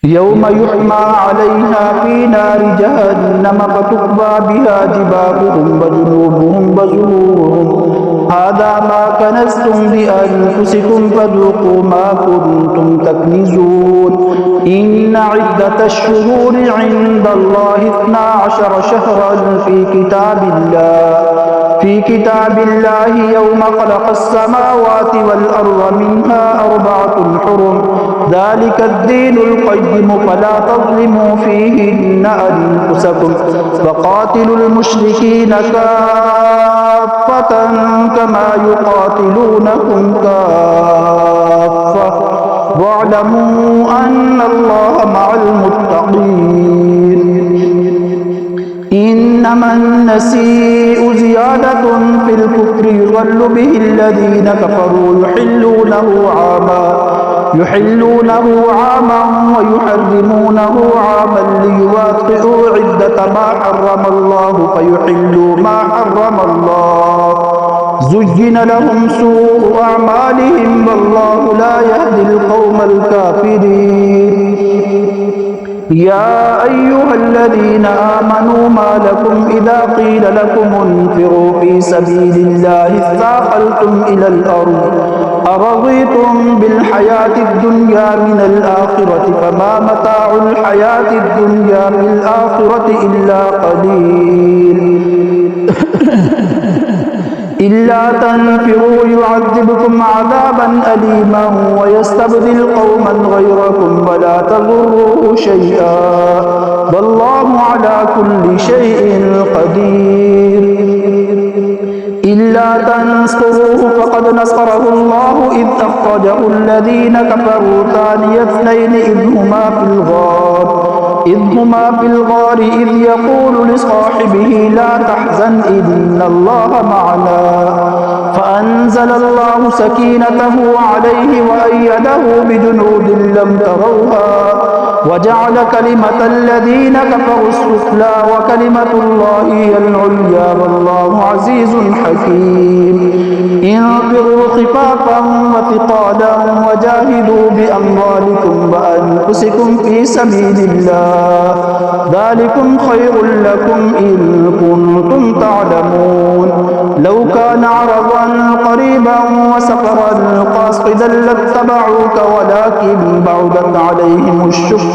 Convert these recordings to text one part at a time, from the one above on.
يوم يحمى عليها في نار جهنم فتكوى بها جباههم وجنوبهم وظهورهم هذا ما كنزتم لأنفسكم فذوقوا ما كنتم تكنزون إن عدة الشهور عند الله 12 شهرا في كتاب الله يوم خلق السماوات والأرض منها 4 حرم ذلك الدين القيم فلا تظلموا فيهن أنفسكم وقاتلوا المشركين كافة كما يقاتلونكم كافة واعلموا أن الله مع المتقين إنما النسيء زيادة في الكفر يضل به الذين كفروا يحلونه عاما ويحرمونه عاما ليواطئوا عدة ما حرم الله فيحلوا ما حرم الله زين لهم سوء أعمالهم والله لا يهدي القوم الكافرين يا أيها الذين آمنوا ما لكم إذا قيل لكم انفروا في سبيل الله اثاقلتم إلى الأرض أرضيتم بالحياة الدنيا من الآخرة فما متاع الحياة الدنيا بالآخرة إلا قليل إلا تنفروا يعذبكم عذابا أليما ويستبدل قوما غيركم ولا تضروه شيئا والله على كل شيء قدير إلا تنصروه فقد نصره الله إذ أخرجه الذين كفروا ثاني اثنين إذ هما في الغار إذ يقول لصاحبه لا تحزن إن الله معنا فأنزل الله سكينته عليه وأيده بجنود لم تروها وجعل كلمة الذين كفروا السفلى وكلمة الله هي العليا والله عزيز حكيم انفروا خفافا وثقالا وجاهدوا بأموالكم وأنفسكم في سبيل الله ذلكم خير لكم إن كنتم تعلمون لو كان عرضا قريبا وسفرا قاصدا لاتبعوك ولكن بعدت عليهم الشقة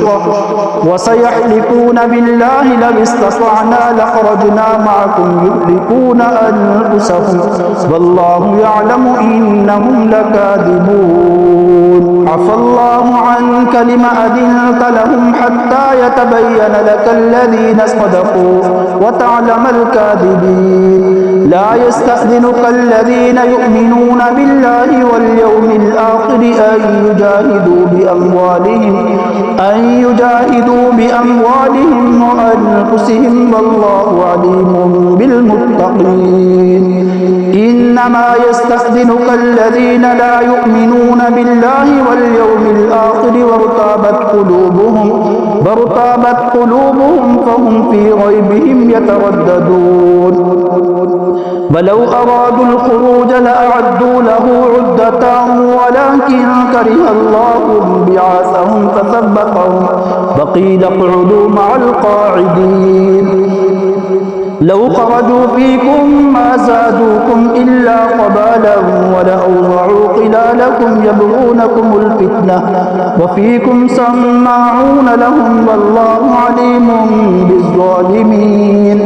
وسيحلفون بالله لو استطعنا لخرجنا معكم يهلكون أنفسهم والله يعلم إنهم لكاذبون عفى الله عنك لما أذنت لهم حتى يتبين لك الذين صدقوا وتعلم الكاذبين لا يستأذنك الذين يؤمنون بالله واليوم الآخر أن يجاهدوا بأموالهم وأنفسهم والله عليم بالمتقين إنما يستأذنك الذين لا يؤمنون بالله واليوم الآخر وارتابت قلوبهم فهم في ريبهم يترددون ولو أرادوا الخروج لأعدوا له عدة ولكن كره الله بعاثهم فثبتهم وقيل اقعدوا مع القاعدين لو خرجوا فيكم ما زادوكم إلا قبالا ولأوضعوا خلالكم يبغونكم الفتنة وفيكم سماعون لهم والله عليم بالظالمين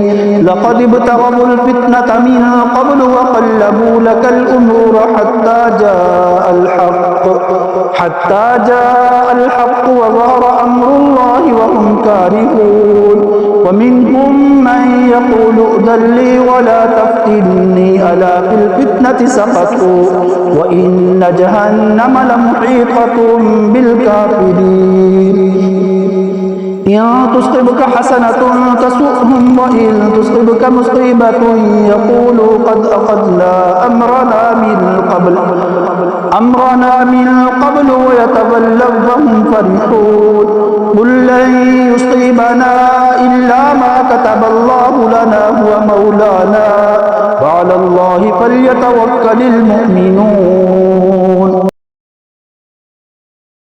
لقد ابتغوا الفتنة من قبل وقلبوا لك الأمور حتى جاء الحق وظهر أمر الله وهم كارهون ومنهم من يقول ائذن لي ولا تفتني ألا في الفتنة سقطوا وإن جهنم لمحيطة بالكافرين إن تصبك حسنة تسؤهم وإن تصبك مصيبة يقولوا قد أخذنا أمرنا من قبل ويتولوا وهم فرحون قل لن يصيبنا إلا ما كتب الله لنا هو مولانا وعلى الله فليتوكل المؤمنون